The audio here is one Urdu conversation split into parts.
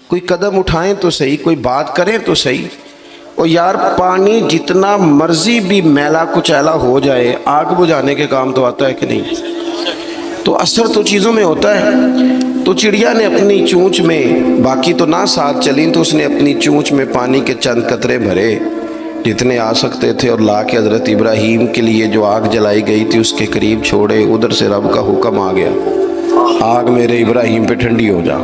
کوئی قدم اٹھائیں تو صحیح، کوئی بات کریں تو صحیح۔ اور یار پانی جتنا مرضی بھی میلا کچیلا ہو جائے، آگ بجھانے کے کام تو آتا ہے کہ نہیں؟ تو اثر تو چیزوں میں ہوتا ہے۔ تو چڑیا نے اپنی چونچ میں، باقی تو نہ ساتھ چلیں، تو اس نے اپنی چونچ میں پانی کے چند قطرے بھرے جتنے آ سکتے تھے، اور لا کے حضرت ابراہیم کے لیے جو آگ جلائی گئی تھی اس کے قریب چھوڑے۔ ادھر سے رب کا حکم آ گیا، آگ میرے ابراہیم پہ ٹھنڈی ہو جا۔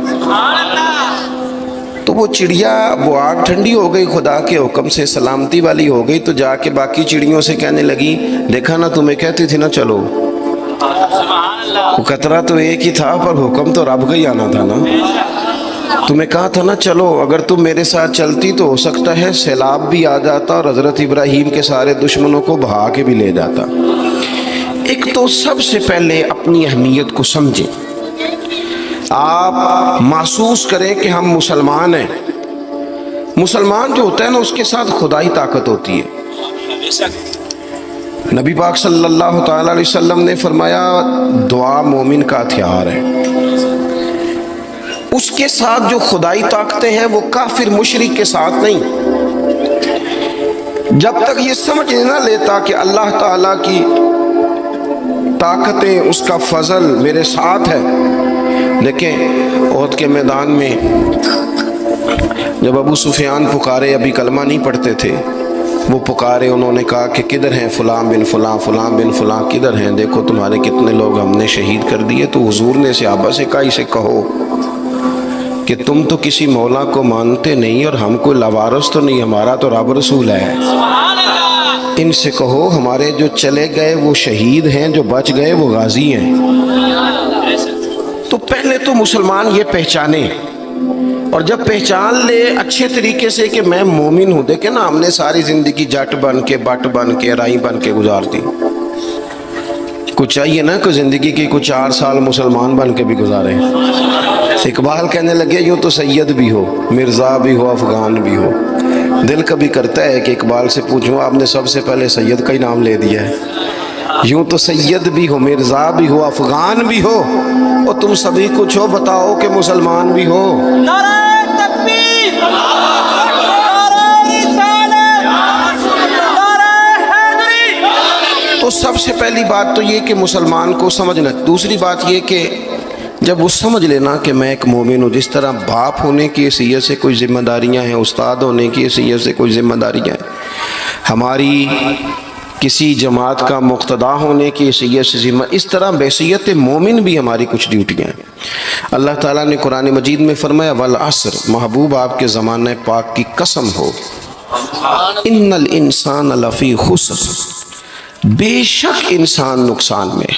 تو وہ چڑیا، وہ آگ ٹھنڈی ہو گئی، خدا کے حکم سے سلامتی والی ہو گئی۔ تو جا کے باقی چڑیوں سے کہنے لگی، دیکھا نا تمہیں کہتی تھی نا چلو۔ وہ قطرہ تو ایک ہی تھا، پر حکم تو رب کا ہی آنا تھا نا۔ تمہیں کہا تھا نا چلو، اگر تم میرے ساتھ چلتی تو ہو سکتا ہے سیلاب بھی آ جاتا اور حضرت ابراہیم کے سارے دشمنوں کو بہا کے بھی لے جاتا۔ ایک تو سب سے پہلے اپنی اہمیت کو سمجھیں، آپ محسوس کریں کہ ہم مسلمان ہیں۔ مسلمان جو ہوتا ہے نا، اس کے ساتھ خدائی طاقت ہوتی ہے۔ نبی پاک صلی اللہ تعالی علیہ وسلم نے فرمایا، دعا مومن کا ہتھیار ہے۔ اس کے ساتھ جو خدائی طاقتیں ہیں وہ کافر مشرک کے ساتھ نہیں۔ جب تک یہ سمجھ نہ لیتا کہ اللہ تعالیٰ کی طاقتیں، اس کا فضل میرے ساتھ ہے۔ دیکھیں احد کے میدان میں جب ابو سفیان پکارے، ابھی کلمہ نہیں پڑھتے تھے، وہ پکارے، انہوں نے کہا کہ کدھر ہیں فلاں بن فلاں، فلاں بن فلاں کدھر ہیں؟ دیکھو تمہارے کتنے لوگ ہم نے شہید کر دیے۔ تو حضور نے صحابہ سے کہا، اسے کہو کہ تم تو کسی مولا کو مانتے نہیں، اور ہم کوئی لوارث تو نہیں، ہمارا تو رب رسول ہے۔ ان سے کہو ہمارے جو چلے گئے وہ شہید ہیں، جو بچ گئے وہ غازی ہیں۔ تو پہلے تو مسلمان یہ پہچانے، اور جب پہچان لے اچھے طریقے سے کہ میں مومن ہوں۔ دیکھیں نا، ہم نے ساری زندگی جٹ بن کے، بٹ بن کے، رائی بن کے گزار دی۔ کچھ چاہیے نا کہ زندگی کی کچھ 4 سال مسلمان بن کے بھی گزارے۔ اقبال کہنے لگے، یوں تو سید بھی ہو، مرزا بھی ہو، افغان بھی ہو۔ دل کبھی کرتا ہے کہ اقبال سے پوچھوں، آپ نے سب سے پہلے سید کا ہی نام لے دیا ہے۔ یوں تو سید بھی ہو، مرزا بھی ہو، افغان بھی ہو، اور تم سبھی کچھ ہو، بتاؤ کہ مسلمان بھی ہو۔ نعرہ تکبیر، نعرہ رسالت، نعرہ حیدری۔ تو سب سے پہلی بات تو یہ کہ مسلمان کو سمجھنا۔ دوسری بات یہ کہ جب وہ سمجھ لینا کہ میں ایک مومن ہوں، جس طرح باپ ہونے کی حیثیت سے کوئی ذمہ داریاں ہیں، استاد ہونے کی حیثیت سے کوئی ذمہ داریاں ہیں، ہماری کسی جماعت کا مقتدا ہونے کی حیثیت سے ذمہ، اس طرح بحیثیت مومن بھی ہماری کچھ ڈیوٹیاں ہیں۔ اللہ تعالیٰ نے قرآن مجید میں فرمایا، والعصر، محبوب آپ کے زمانہ پاک کی قسم ہو، ان الانسان لفی خسر، بے شک انسان نقصان میں،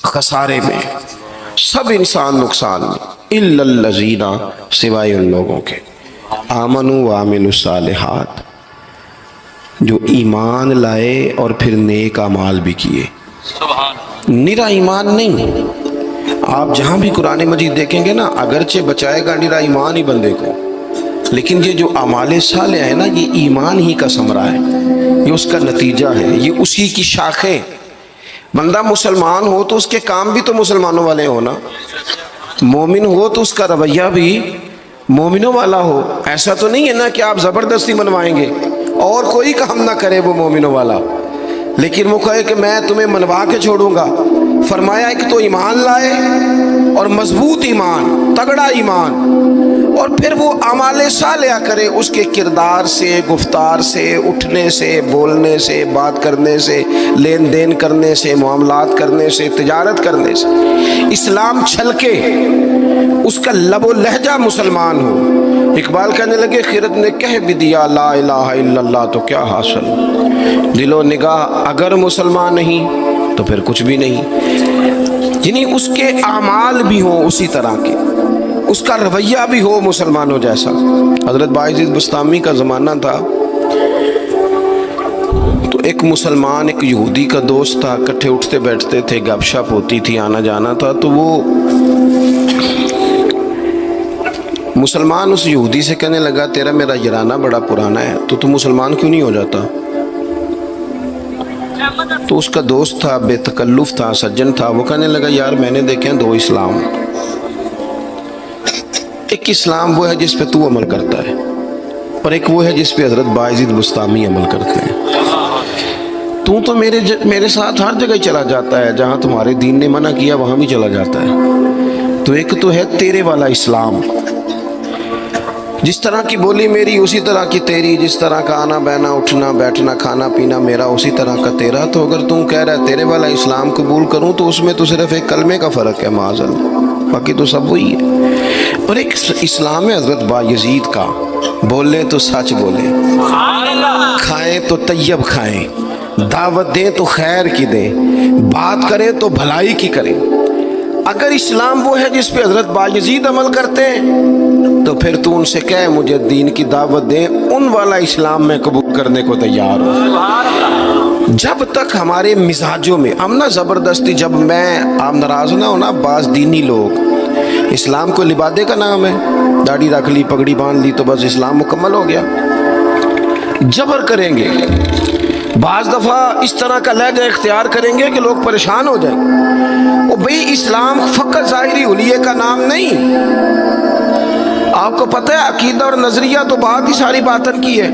خسارے میں، سب انسان نقصان میں، الا الذین، سوائے ان لوگوں کے، آمنوا وعملوا الصالحات، جو ایمان لائے اور پھر نیک اعمال بھی کیے۔ نرا ایمان نہیں، آپ جہاں بھی قرآن مجید دیکھیں گے نا، اگرچہ بچائے گا نرا ایمان ہی بندے کو، لیکن یہ جو اعمال صالح ہے نا، یہ ایمان ہی کا ثمرہ ہے، یہ اس کا نتیجہ ہے، یہ اسی کی شاخیں۔ بندہ مسلمان ہو تو اس کے کام بھی تو مسلمانوں والے ہو نا، مومن ہو تو اس کا رویہ بھی مومنوں والا ہو۔ ایسا تو نہیں ہے نا کہ آپ زبردستی منوائیں گے اور کوئی کام نہ کرے وہ مومنوں والا، لیکن وہ کہے کہ میں تمہیں منوا کے چھوڑوں گا۔ فرمایا ایک تو ایمان لائے، اور مضبوط ایمان، تگڑا ایمان، اور پھر وہ اعمال صالحہ کرے، اس کے کردار سے، گفتار سے، اٹھنے سے، بولنے سے، بات کرنے سے، لین دین کرنے سے، معاملات کرنے سے، تجارت کرنے سے، اسلام چھلکے، اس کا لب و لہجہ مسلمان ہو۔ اقبال کہنے لگے، خرد نے کہہ بھی دیا لا الہ الا اللہ تو کیا حاصل، دل و نگاہ اگر مسلمان نہیں تو پھر کچھ بھی نہیں۔ یعنی اس کے اعمال بھی ہوں اسی طرح کے، اس کا رویہ بھی ہو مسلمانوں جیسا۔ حضرت باعزید بستامی کا زمانہ تھا، تو ایک مسلمان ایک یہودی کا دوست تھا، اکٹھے اٹھتے بیٹھتے تھے، گپ شپ ہوتی تھی، آنا جانا تھا۔ تو وہ مسلمان اس یہودی سے کہنے لگا، تیرا میرا یارانہ بڑا پرانا ہے، تو تم مسلمان کیوں نہیں ہو جاتا؟ تو اس کا دوست تھا، بے تکلف تھا، سجن تھا، وہ کہنے لگا، یار میں نے دیکھے ہیں 2 اسلام، ایک ایک اسلام وہ ہے جس پہ تو عمل کرتا ہے، اور ایک وہ ہے جس پہ حضرت باعزید بستامی عمل کرتے ہیں۔ تو میرے ساتھ ہر جگہ چلا جاتا ہے، جہاں تمہارے دین نے منع کیا وہاں بھی چلا جاتا ہے۔ تو ایک تو ہے تیرے والا اسلام، جس طرح کی بولی میری اسی طرح کی تیری، جس طرح کا آنا بہنا اٹھنا بیٹھنا کھانا پینا میرا اسی طرح کا تیرا۔ تو اگر تم کہہ رہا ہے تیرے والا اسلام قبول کروں تو اس میں تو صرف ایک کلمے کا فرق ہے معاذ اللہ، باقی تو سب وہی ہے۔ اور ایک اسلام ہے حضرت بایزید کا، بولے تو سچ بولے، کھائیں تو طیب کھائیں، دعوت دیں تو خیر کی دیں، بات کریں تو بھلائی کی کریں۔ اگر اسلام وہ ہے جس پہ حضرت بایزید عمل کرتے ہیں تو پھر تو ان سے کہے مجھے دین کی دعوت دیں، ان والا اسلام میں قبول کرنے کو تیار ہوں۔ جب تک ہمارے مزاجوں میں ہم نہ زبردستی، جب آپ ناراض نہ ہونا، بعض دینی لوگ اسلام کو لبادے کا نام ہے، داڑھی رکھ لی پگڑی باندھ لی تو بس اسلام مکمل ہو گیا، جبر کریں گے، بعض دفعہ اس طرح کا لہجہ اختیار کریں گے کہ لوگ پریشان ہو جائیں۔ او بھئی اسلام فقط ظاہری حلیے کا نام نہیں، آپ کو پتہ ہے عقیدہ اور نظریہ تو بات ہی ساری باطن کی ہے،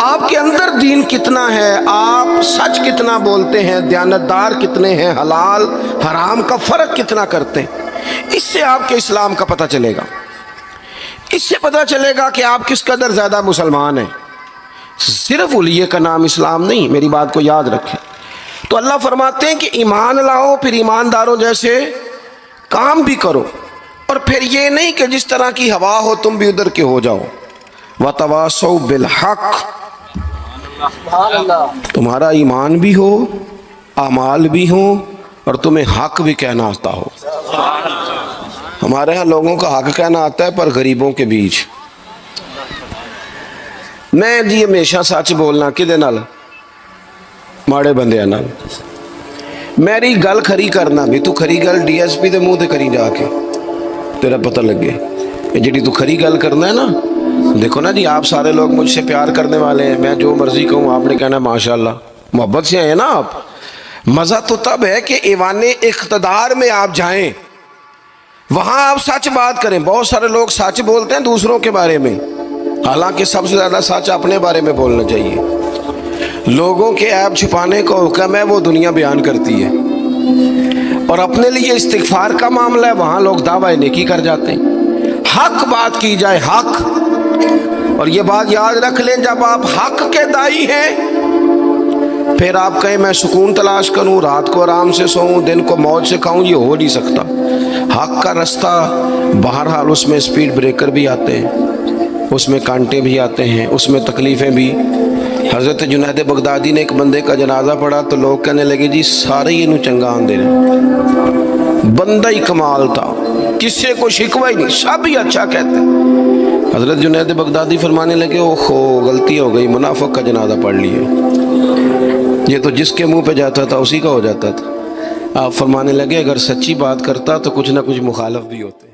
آپ کے اندر دین کتنا ہے، آپ سچ کتنا بولتے ہیں، دیانتدار کتنے ہیں، حلال حرام کا فرق کتنا کرتے ہیں، اس سے آپ کے اسلام کا پتہ چلے گا۔ اس سے پتہ چلے گا کہ آپ کس قدر زیادہ مسلمان ہیں۔ صرف حلیے کا نام اسلام نہیں، میری بات کو یاد رکھیں۔ تو اللہ فرماتے ہیں کہ ایمان لاؤ، پھر ایمانداروں جیسے کام بھی کرو، اور پھر یہ نہیں کہ جس طرح کی ہوا ہو تم بھی ادھر کے ہو جاؤ۔ وَتَوَاصَوْا بِالْحَقِّ، تمہارا ایمان بھی ہو، اعمال بھی ہوں، اور تمہیں حق بھی کہنا آتا ہو۔ ہمارے ہاں لوگوں کا حق کہنا آتا ہے پر غریبوں کے بیچ۔ میں جی ہمیشہ سچ بولنا کدے نال؟ ماڑے بندے نال۔ میری گل کھری کرنا بھی، تو کھری گل ڈی ایس پی دے منہ تے کری جا کے، تیرا پتہ لگے یہ جڑی تو کھری گل کرنا ہے نا۔ دیکھو نا جی، آپ سارے لوگ مجھ سے پیار کرنے والے ہیں، میں جو مرضی کہوں آپ نے کہنا ہے ماشاءاللہ، محبت سے ہیں نا آپ۔ مزہ تو تب ہے کہ ایوان اقتدار میں آپ جائیں، وہاں آپ سچ بات کریں۔ بہت سارے لوگ سچ بولتے ہیں دوسروں کے بارے میں، حالانکہ سب سے زیادہ سچ اپنے بارے میں بولنا چاہیے۔ لوگوں کے عیب چھپانے کا حکم ہے، وہ دنیا بیان کرتی ہے، اور اپنے لیے استغفار کا معاملہ ہے، وہاں لوگ دعویٰ نیکی کر جاتے ہیں۔ حق بات کی جائے، حق۔ اور یہ بات یاد رکھ لیں، جب آپ حق کے دائی ہیں پھر آپ کہیں میں سکون تلاش کروں، رات کو آرام سے سوؤں، دن کو موج سے کھاؤں، یہ ہو نہیں سکتا۔ حق کا رستہ بہرحال اس میں سپیڈ بریکر بھی آتے ہیں، اس میں کانٹے بھی آتے ہیں، اس میں تکلیفیں بھی۔ حضرت جنید بغدادی نے ایک بندے کا جنازہ پڑھا تو لوگ کہنے لگے جی سارے ہی انہوں چنگا آن دے رہے، بندہ ہی کمال تھا، کسی کو شکوہ ہی نہیں، سب ہی اچھا کہتے ہیں۔ حضرت جنید بغدادی فرمانے لگے اوہو غلطی ہو گئی، منافق کا جنازہ پڑھ لیے، یہ تو جس کے منہ پہ جاتا تھا اسی کا ہو جاتا تھا۔ آپ فرمانے لگے اگر سچی بات کرتا تو کچھ نہ کچھ مخالف بھی ہوتے۔